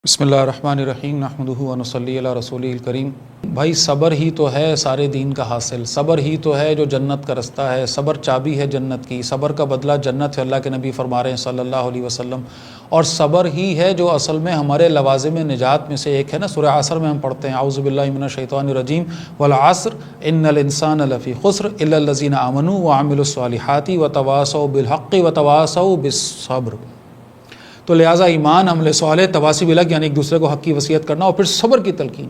بسم اللہ الرحمن الرحیم نحمدہ و نصلی علی رسولہ الکریم۔ بھائی صبر ہی تو ہے سارے دین کا حاصل، صبر ہی تو ہے جو جنت کا رستہ ہے، صبر چابی ہے جنت کی، صبر کا بدلہ جنت ہے، اللہ کے نبی فرما رہے ہیں صلی اللہ علیہ وسلم۔ اور صبر ہی ہے جو اصل میں ہمارے لوازم نجات میں سے ایک ہے نا۔ سورہ عصر میں ہم پڑھتے ہیں اعوذ باللہ من الشیطان الرجیم والعصر ان الانسان لفی خسر الا الذین آمنوا وعملوا الصالحات وتواصوا بالحق وتواصوا بالصبر۔ تو لہٰذا ایمان، عمل صالح، تواصی بالحق یعنی ایک دوسرے کو حق کی وصیت کرنا، اور پھر صبر کی تلقین،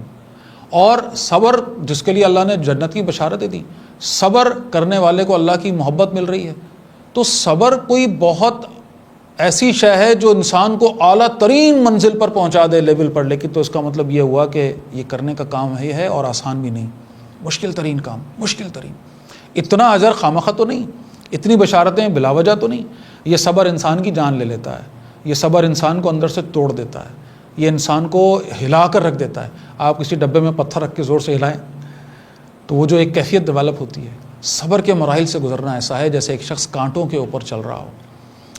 اور صبر جس کے لیے اللہ نے جنت کی بشارتیں دی، صبر کرنے والے کو اللہ کی محبت مل رہی ہے۔ تو صبر کوئی بہت ایسی شے ہے جو انسان کو اعلیٰ ترین منزل پر پہنچا دے، لیول پر، لیکن تو اس کا مطلب یہ ہوا کہ یہ کرنے کا کام ہے اور آسان بھی نہیں، مشکل ترین کام، مشکل ترین۔ اتنا اجر خامخواہ تو نہیں، اتنی بشارتیں بلا وجہ تو نہیں۔ یہ صبر انسان کی جان لے لیتا ہے، یہ صبر انسان کو اندر سے توڑ دیتا ہے، یہ انسان کو ہلا کر رکھ دیتا ہے۔ آپ کسی ڈبے میں پتھر رکھ کے زور سے ہلائیں تو وہ جو ایک کیفیت ڈیولپ ہوتی ہے، صبر کے مراحل سے گزرنا ایسا ہے جیسے ایک شخص کانٹوں کے اوپر چل رہا ہو۔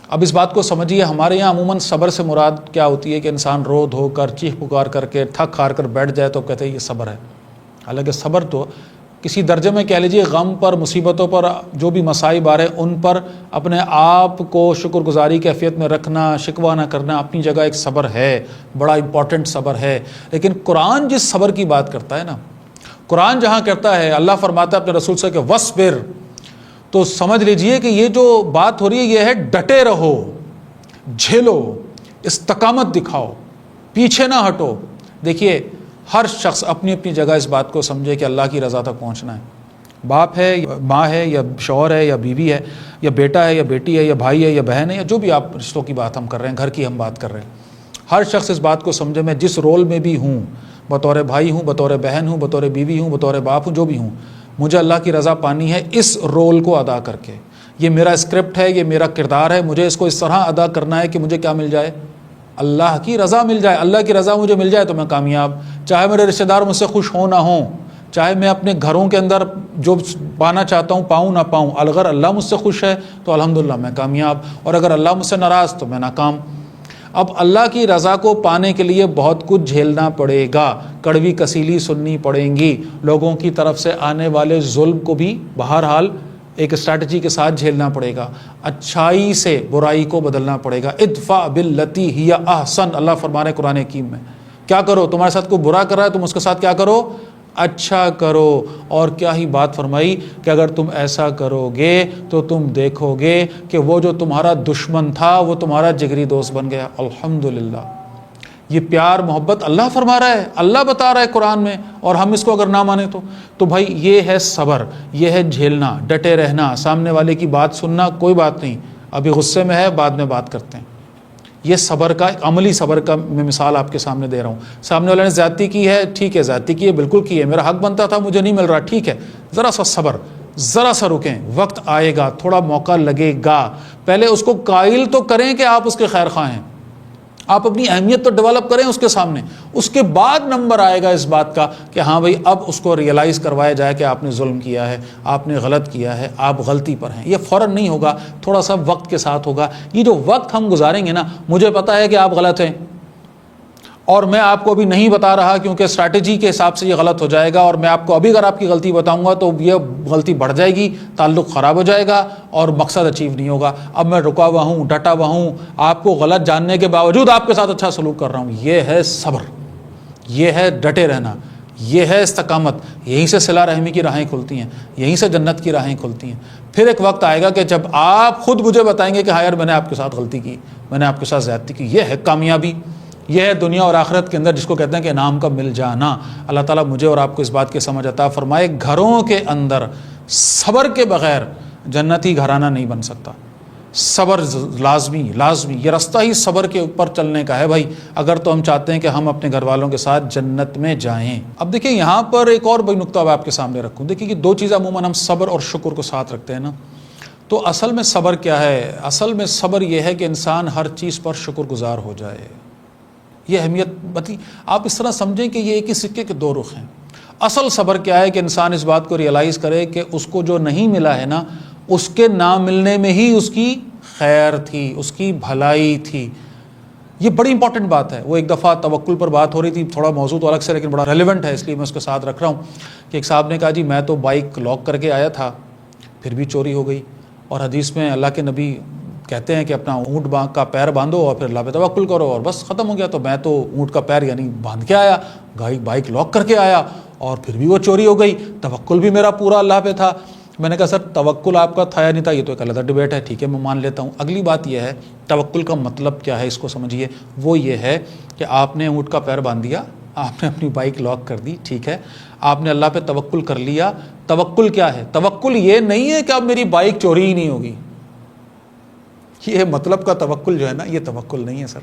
اب اس بات کو سمجھیے، ہمارے یہاں عموماً صبر سے مراد کیا ہوتی ہے کہ انسان رو دھو کر، چیخ پکار کر کے، تھک ہار کر بیٹھ جائے تو کہتے ہیں یہ صبر ہے۔ حالانکہ صبر تو کسی درجے میں کہہ لیجیے غم پر، مصیبتوں پر، جو بھی مصائب آ رہے ان پر اپنے آپ کو شکر گزاری کیفیت میں رکھنا، شکوہ نہ کرنا اپنی جگہ ایک صبر ہے، بڑا امپورٹنٹ صبر ہے۔ لیکن قرآن جس صبر کی بات کرتا ہے نا، قرآن جہاں کہتا ہے، اللہ فرماتا ہے اپنے رسول سے کہ وَاصْبِرْ، تو سمجھ لیجئے کہ یہ جو بات ہو رہی ہے یہ ہے ڈٹے رہو، جھیلو، استقامت دکھاؤ، پیچھے نہ ہٹو۔ دیکھیے ہر شخص اپنی اپنی جگہ اس بات کو سمجھے کہ اللہ کی رضا تک پہنچنا ہے۔ باپ ہے یا ماں ہے یا شوہر ہے یا بیوی ہے یا بیٹا ہے یا بیٹی ہے یا بھائی ہے یا بہن ہے، یا جو بھی آپ رشتوں کی بات ہم کر رہے ہیں، گھر کی ہم بات کر رہے ہیں، ہر شخص اس بات کو سمجھے میں جس رول میں بھی ہوں، بطور بھائی ہوں، بطور بہن ہوں، بطور بیوی ہوں، بطور باپ ہوں، جو بھی ہوں، مجھے اللہ کی رضا پانی ہے اس رول کو ادا کر کے۔ یہ میرا اسکرپٹ ہے، یہ میرا کردار ہے، مجھے اس کو اس طرح ادا کرنا ہے کہ مجھے کیا مل جائے؟ اللہ کی رضا مل جائے۔ اللہ کی رضا مجھے مل جائے تو میں کامیاب، چاہے میرے رشتہ دار مجھ سے خوش ہوں نہ ہوں، چاہے میں اپنے گھروں کے اندر جو پانا چاہتا ہوں پاؤں نہ پاؤں، اگر اللہ مجھ سے خوش ہے تو الحمدللہ میں کامیاب، اور اگر اللہ مجھ سے ناراض تو میں ناکام۔ اب اللہ کی رضا کو پانے کے لیے بہت کچھ جھیلنا پڑے گا، کڑوی کسیلی سننی پڑیں گی، لوگوں کی طرف سے آنے والے ظلم کو بھی بہرحال ایک اسٹریٹجی کے ساتھ جھیلنا پڑے گا، اچھائی سے برائی کو بدلنا پڑے گا۔ ادفع باللتی ہی احسن، اللہ فرما رہے قرآن حکیم میں، کیا کرو؟ تمہارے ساتھ کوئی برا کر رہا ہے تم اس کے ساتھ کیا کرو؟ اچھا کرو۔ اور کیا ہی بات فرمائی کہ اگر تم ایسا کرو گے تو تم دیکھو گے کہ وہ جو تمہارا دشمن تھا وہ تمہارا جگری دوست بن گیا۔ الحمدللہ، یہ پیار محبت اللہ فرما رہا ہے، اللہ بتا رہا ہے قرآن میں، اور ہم اس کو اگر نہ مانیں تو بھائی یہ ہے صبر، یہ ہے جھیلنا، ڈٹے رہنا، سامنے والے کی بات سننا، کوئی بات نہیں، ابھی غصے میں ہے بعد میں بات کرتے ہیں۔ یہ صبر کا ایک عملی صبر کا میں مثال آپ کے سامنے دے رہا ہوں۔ سامنے والے نے زیادتی کی ہے، ٹھیک ہے، زیادتی کی ہے، بالکل کی ہے، میرا حق بنتا تھا مجھے نہیں مل رہا، ٹھیک ہے، ذرا سا صبر، ذرا سا رکیں، وقت آئے گا، تھوڑا موقع لگے گا، پہلے اس کو قائل تو کریں کہ آپ اس کے خیر خواہ ہیں، آپ اپنی اہمیت تو ڈیولپ کریں اس کے سامنے، اس کے بعد نمبر آئے گا اس بات کا کہ ہاں بھائی اب اس کو ریئلائز کروایا جائے کہ آپ نے ظلم کیا ہے، آپ نے غلط کیا ہے، آپ غلطی پر ہیں۔ یہ فوراً نہیں ہوگا، تھوڑا سا وقت کے ساتھ ہوگا۔ یہ جو وقت ہم گزاریں گے نا، مجھے پتا ہے کہ آپ غلط ہیں اور میں آپ کو ابھی نہیں بتا رہا کیونکہ اسٹریٹجی کے حساب سے یہ غلط ہو جائے گا، اور میں آپ کو ابھی اگر آپ کی غلطی بتاؤں گا تو یہ غلطی بڑھ جائے گی، تعلق خراب ہو جائے گا اور مقصد اچیو نہیں ہوگا۔ اب میں رکا ہوا ہوں، ڈٹا ہوا ہوں، آپ کو غلط جاننے کے باوجود آپ کے ساتھ اچھا سلوک کر رہا ہوں، یہ ہے صبر، یہ ہے ڈٹے رہنا، یہ ہے استقامت۔ یہیں سے صلہ رحمی کی راہیں کھلتی ہیں، یہیں سے جنت کی راہیں کھلتی ہیں۔ پھر ایک وقت آئے گا کہ جب آپ خود مجھے بتائیں گے کہ ہاں یار میں نے آپ کے ساتھ غلطی کی، میں نے آپ کے ساتھ زیادتی کی۔ یہ ہے کامیابی، یہ ہے دنیا اور آخرت کے اندر جس کو کہتے ہیں کہ انعام کا مل جانا۔ اللہ تعالیٰ مجھے اور آپ کو اس بات کی سمجھ عطا فرمائے۔ گھروں کے اندر صبر کے بغیر جنتی گھرانہ نہیں بن سکتا، صبر لازمی، یہ راستہ ہی صبر کے اوپر چلنے کا ہے بھائی، اگر تو ہم چاہتے ہیں کہ ہم اپنے گھر والوں کے ساتھ جنت میں جائیں۔ اب دیکھیں یہاں پر ایک اور بڑی نقطہ آپ کے سامنے رکھوں، دیکھیں کہ دو چیزیں عموماً ہم صبر اور شکر کو ساتھ رکھتے ہیں نا، تو اصل میں صبر کیا ہے؟ اصل میں صبر یہ ہے کہ انسان ہر چیز پر شکر گزار ہو جائے۔ یہ اہمیت بتی آپ اس طرح سمجھیں کہ یہ ایک ہی سکے کے دو رخ ہیں۔ اصل صبر کیا ہے کہ انسان اس بات کو ریئلائز کرے کہ اس کو جو نہیں ملا ہے نا، اس کے نہ ملنے میں ہی اس کی خیر تھی، اس کی بھلائی تھی۔ یہ بڑی امپورٹنٹ بات ہے. وہ ایک دفعہ توکل پر بات ہو رہی تھی, تھوڑا موضوع تو الگ سے لیکن بڑا ریلیونٹ ہے, اس لیے میں اس کے ساتھ رکھ رہا ہوں کہ ایک صاحب نے کہا جی میں تو بائک لاک کر کے آیا تھا, پھر بھی چوری ہو گئی, اور حدیث میں اللہ کے نبی کہتے ہیں کہ اپنا اونٹ کا پیر باندھو اور پھر اللہ پہ توکل کرو, اور بس ختم ہو گیا. تو میں تو اونٹ کا پیر یعنی باندھ کے آیا, بائک لاک کر کے آیا, اور پھر بھی وہ چوری ہو گئی, توکل بھی میرا پورا اللہ پہ تھا. میں نے کہا سر توکل آپ کا تھا یا نہیں تھا یہ تو ایک علیحدہ ڈبیٹ ہے, ٹھیک ہے میں مان لیتا ہوں. اگلی بات یہ ہے توکل کا مطلب کیا ہے, اس کو سمجھیے. وہ یہ ہے کہ آپ نے اونٹ کا پیر باندھ دیا, آپ نے اپنی بائک لاک کر دی, ٹھیک ہے, آپ نے اللہ پہ توکل کر لیا. توکل کیا ہے؟ توکل یہ نہیں ہے کہ اب میری بائک چوری ہی نہیں ہوگی. یہ مطلب کا توکل جو ہے نا, یہ توکل نہیں ہے سر.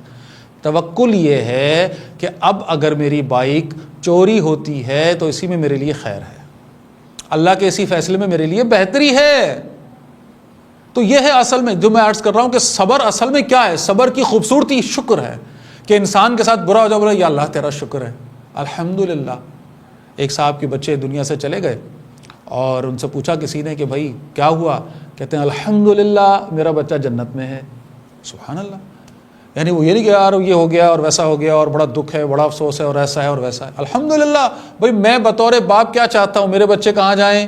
توکل یہ ہے کہ اب اگر میری بائک چوری ہوتی ہے تو اسی میں میرے لیے خیر ہے, اللہ کے اسی فیصلے میں میرے لیے بہتری ہے. تو یہ ہے اصل میں جو میں عرض کر رہا ہوں کہ صبر اصل میں کیا ہے. صبر کی خوبصورتی شکر ہے, کہ انسان کے ساتھ برا ہو جائے بولے یا اللہ تیرا شکر ہے الحمدللہ. ایک صاحب کے بچے دنیا سے چلے گئے اور ان سے پوچھا کسی نے کہ بھائی کیا ہوا, کہتے ہیں الحمدللہ میرا بچہ جنت میں ہے. سبحان اللہ. یعنی وہ یہ نہیں کہ یار یہ ہو گیا اور ویسا ہو گیا اور بڑا دکھ ہے, بڑا افسوس ہے اور ایسا ہے اور ویسا ہے. الحمدللہ بھائی میں بطور باپ کیا چاہتا ہوں, میرے بچے کہاں جائیں؟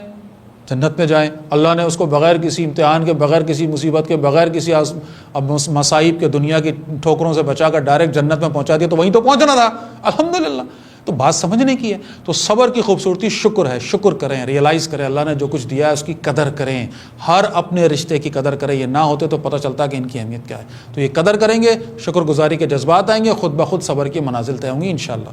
جنت میں جائیں. اللہ نے اس کو بغیر کسی امتحان کے, بغیر کسی مصیبت کے, بغیر کسی مصائب کے, دنیا کی ٹھوکروں سے بچا کر ڈائریکٹ جنت میں پہنچا دیا, تو وہیں تو پہنچنا تھا. الحمدللہ. تو بات سمجھنے کی ہے. تو صبر کی خوبصورتی شکر ہے. شکر کریں, ریئلائز کریں اللہ نے جو کچھ دیا ہے اس کی قدر کریں. ہر اپنے رشتے کی قدر کریں. یہ نہ ہوتے تو پتہ چلتا کہ ان کی اہمیت کیا ہے. تو یہ قدر کریں گے, شکر گزاری کے جذبات آئیں گے, خود بخود صبر کی منازل طے ہوں گی انشاءاللہ.